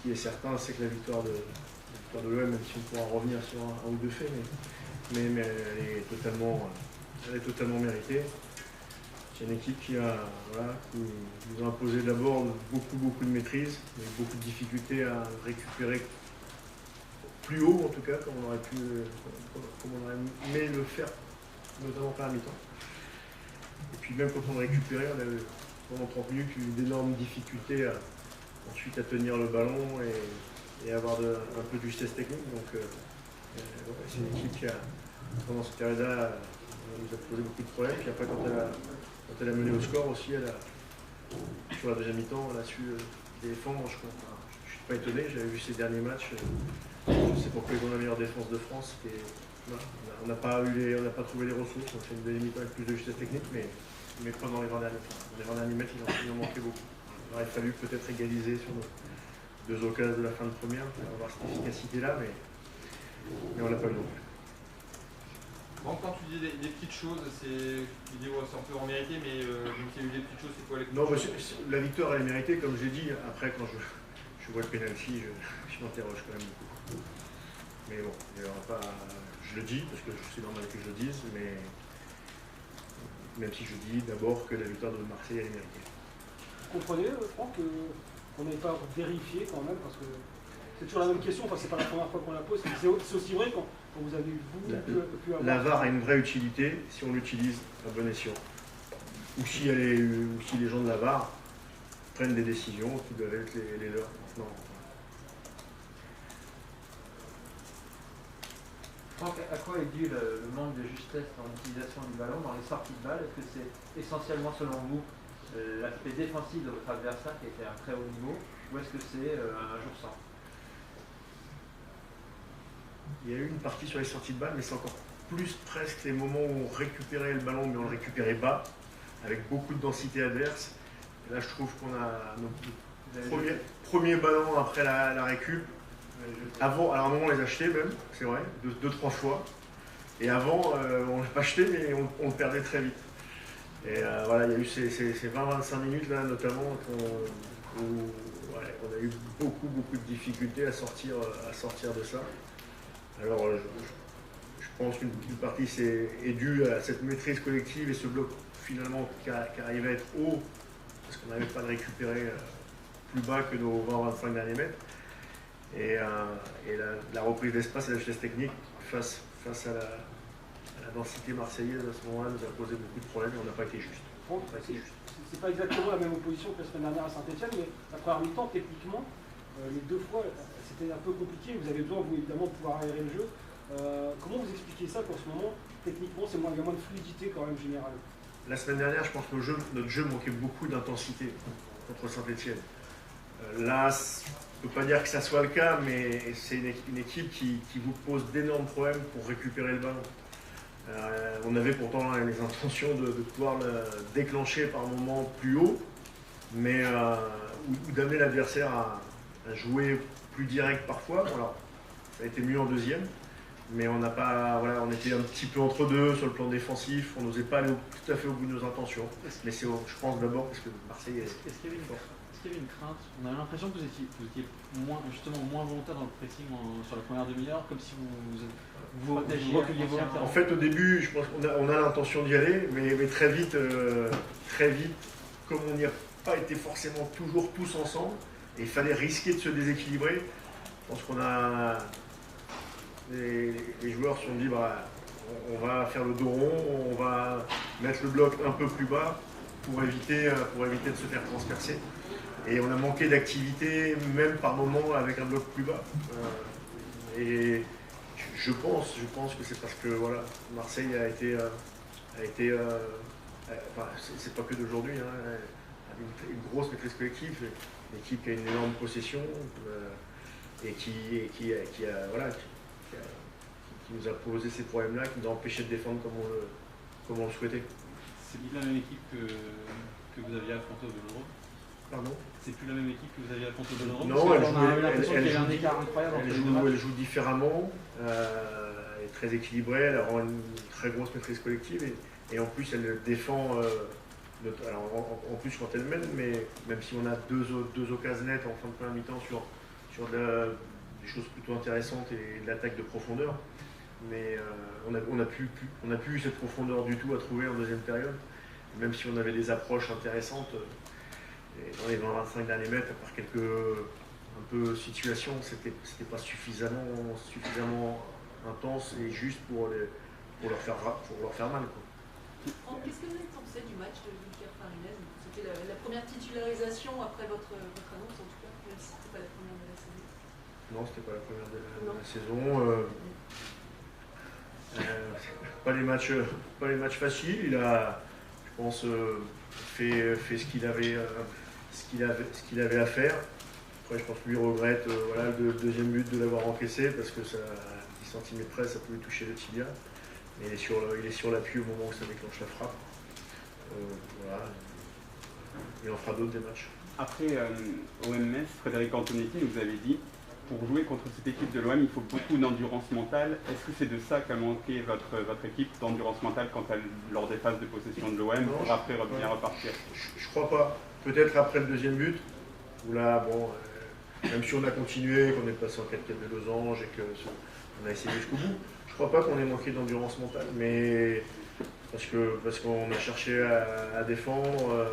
qui est certain, c'est que la victoire de l'OM, même si on pourra revenir sur un ou deux faits, mais elle est totalement méritée. C'est une équipe qui nous a imposé d'abord beaucoup de maîtrise, mais beaucoup de difficultés à récupérer plus haut, en tout cas, comme on aurait aimé le faire, notamment par la mi-temps. Et puis même quand on a récupéré, on a eu pendant 30 minutes eu d'énormes difficultés ensuite à tenir le ballon et avoir un peu de justesse technique. Donc c'est une équipe qui pendant cette période-là, nous a posé beaucoup de problèmes. Puis après, quand elle a mené au score aussi, sur la deuxième mi-temps, elle a su défendre. Je ne suis pas étonné, j'avais vu ses derniers matchs. Je sais pourquoi ils ont la meilleure défense de France. On n'a pas trouvé les ressources. On fait une deuxième mi-temps avec plus de justesse technique, mais pas dans les 20 derniers mètres, il en manquait beaucoup. Il aurait fallu peut-être égaliser sur nos deux occasions de la fin de première pour avoir cette efficacité-là, mais on l'a pas eu non plus. Bon, quand tu dis des petites choses, tu dis c'est un peu en mérité, mais donc il y a eu des petites choses, c'est quoi les petites choses? Non, la victoire elle est méritée, comme je l'ai dit. Après, quand je vois le pénalty, je m'interroge quand même beaucoup. Mais bon, il y aura pas, je le dis, parce que c'est normal que je le dise, mais même si je dis d'abord que la victoire de Marseille elle est méritée. Vous comprenez, Franck, qu'on n'avait pas vérifié quand même, parce que c'est toujours la même question, enfin c'est pas la première fois qu'on la pose, c'est aussi vrai quand vous avez pu avoir... La VAR a une vraie utilité si on l'utilise à bon escient. Ou si les gens de la VAR prennent des décisions qui doivent être les leurs. Non. Franck, à quoi est dû le manque de justesse dans l'utilisation du ballon, dans les sorties de balle? Est-ce que c'est essentiellement, selon vous, l'aspect défensif de votre adversaire qui était à un très haut niveau, ou est-ce que c'est un jour sans? Il y a eu une partie sur les sorties de balle, mais c'est encore plus presque les moments où on récupérait le ballon, mais on le récupérait bas, avec beaucoup de densité adverse. Et là, je trouve qu'on a notre premier ballon après la récup. Avant, alors à un moment, on les achetait même, c'est vrai, deux, trois fois. Et avant, on ne l'a pas acheté, mais on le perdait très vite. Et voilà, il y a eu ces 20-25 minutes là, notamment, où on a eu beaucoup de difficultés à sortir de ça. Alors, je pense qu'une partie est due à cette maîtrise collective et ce bloc finalement qui arrivait à être haut, parce qu'on n'arrivait pas à le récupérer plus bas que nos 20-25 derniers mètres. Et la reprise d'espace et la justesse technique face à la densité marseillaise à ce moment-là nous a posé beaucoup de problèmes et on n'a pas été juste. C'est pas exactement la même opposition que la semaine dernière à Saint-Etienne, mais la première mi-temps, techniquement, les deux fois, c'était un peu compliqué. Vous avez besoin, vous, évidemment, de pouvoir aérer le jeu. Comment vous expliquez ça qu'en ce moment, techniquement, il y a moins de fluidité quand même générale? La semaine dernière, je pense que notre jeu manquait beaucoup d'intensité contre Saint-Etienne. Là, je ne peux pas dire que ça soit le cas, mais c'est une équipe qui vous pose d'énormes problèmes pour récupérer le ballon. On avait pourtant les intentions de pouvoir le déclencher par moments plus haut, mais ou d'amener l'adversaire à jouer plus direct parfois. Alors, ça a été mieux en deuxième, mais on était un petit peu entre deux sur le plan défensif. On n'osait pas aller tout à fait au bout de nos intentions. Mais c'est, je pense d'abord parce que Marseille Est-ce qu'il y avait une crainte? On avait l'impression que vous étiez moins volontaire dans le pressing sur la première demi-heure, comme si vous reculiez volontairement. En fait, au début, je pense qu'on a l'intention d'y aller, mais très vite, comme on n'y a pas été forcément toujours tous ensemble, et il fallait risquer de se déséquilibrer. Je pense qu'on a les joueurs se sont dit on va faire le dos rond, on va mettre le bloc un peu plus bas pour éviter de se faire transpercer. Et on a manqué d'activité, même par moment, avec un bloc plus bas. Et je pense que c'est parce que Marseille a été c'est pas que d'aujourd'hui, une grosse maîtrise collective, une équipe qui a une énorme possession et qui nous a posé ces problèmes-là, qui nous a empêché de défendre comme on le souhaitait. C'est plus la même équipe que vous aviez affronté au Vélodrome? Pardon? C'est plus la même équipe que vous aviez affronté au Vélodrome? Non, elle joue différemment, elle est très équilibrée, elle rend une très grosse maîtrise collective et en plus elle défend, en plus quand elle mène, mais même si on a deux occasions nettes en fin de première mi-temps sur des choses plutôt intéressantes et de l'attaque de profondeur. Mais on n'a plus eu cette profondeur du tout à trouver en deuxième période. Même si on avait des approches intéressantes, et dans les 20-25 derniers mètres, à part quelques situations, c'était pas suffisamment intense et juste pour leur faire mal, quoi. Qu'est-ce que vous avez pensé du match de Iker Farinez? C'était la première titularisation après votre annonce, en tout cas, même si c'était pas la première de la saison. Non, c'était pas la première de la saison. Pas les matchs faciles. Il a, je pense, fait ce qu'il avait à faire. Après, je pense que lui regrette le deuxième but de l'avoir encaissé parce que ça, à 10 cm près, ça pouvait toucher le tibia. Mais il est sur l'appui au moment où ça déclenche la frappe. Voilà. Il en fera d'autres des matchs. Après, au MS, Frédéric Antonetti nous avait dit, pour jouer contre cette équipe de l'OM, il faut beaucoup d'endurance mentale. Est-ce que c'est de ça qu'a manqué votre équipe, d'endurance mentale lors des phases de possession de l'OM, pour après bien repartir? Je crois pas. Peut-être après le deuxième but, où là, même si on a continué, qu'on est passé en 4-4 de losange et qu'on a essayé jusqu'au bout, je crois pas qu'on ait manqué d'endurance mentale. Mais parce qu'on a cherché à défendre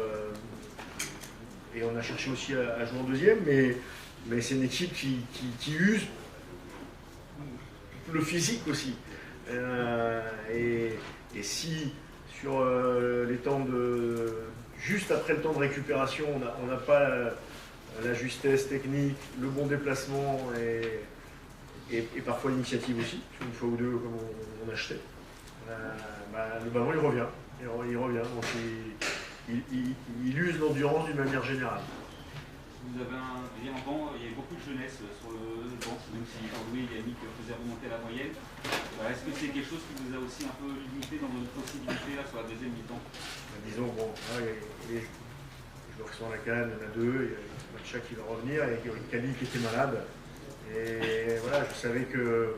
et on a cherché aussi à jouer en deuxième, mais c'est une équipe qui use le physique aussi. Et si sur les temps juste après le temps de récupération, on n'a pas la justesse technique, le bon déplacement et parfois l'initiative aussi, une fois ou deux comme on achetait, le ballon il revient. Donc il use l'endurance d'une manière générale. Vous avez il y a beaucoup de jeunesse sur le banc, même si Louis et Yannick faisaient remonter la moyenne. Est-ce que c'est quelque chose qui vous a aussi un peu limité dans votre possibilité là, sur la deuxième mi-temps? Disons, les joueurs qui sont à la canne, il y en a deux, il y a Matcha qui va revenir, et Kali qui était malade. Et voilà, je savais que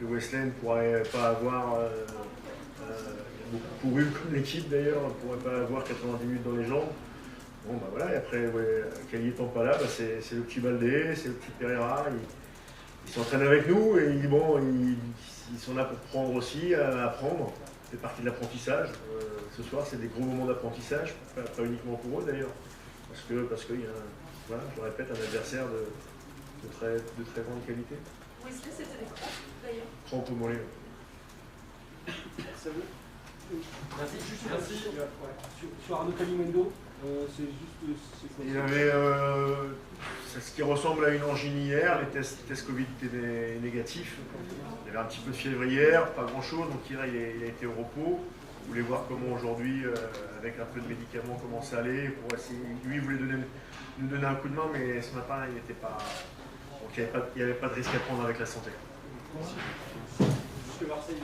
Wesley ne pourrait pas avoir, il a beaucoup couru comme l'équipe d'ailleurs, ne pourrait pas avoir 90 minutes dans les jambes. Bon voilà, et après Kali étant pas là, c'est le petit Baldé, c'est le petit Pereira, ils s'entraînent avec nous et ils sont là pour prendre aussi, apprendre. C'est partie de l'apprentissage. Ce soir, c'est des gros moments d'apprentissage, pas uniquement pour eux d'ailleurs, parce qu'il y a, je le répète, un adversaire de très grande qualité. Wesley, c'était des crampes d'ailleurs. Crampes au mollet. Ça veut Merci. Sur Arnaud Calimendo, c'est juste. Il avait ce qui ressemble à une angine hier, les tests Covid étaient négatifs. Il avait un petit peu de fièvre hier, pas grand chose, donc hier il a été au repos. Vous voulez voir comment aujourd'hui, avec un peu de médicaments, comment ça allait. Pour essayer. Lui, il voulait nous donner un coup de main, mais ce matin, il n'était pas. Donc il n'y avait pas de risque à prendre avec la santé. Marseille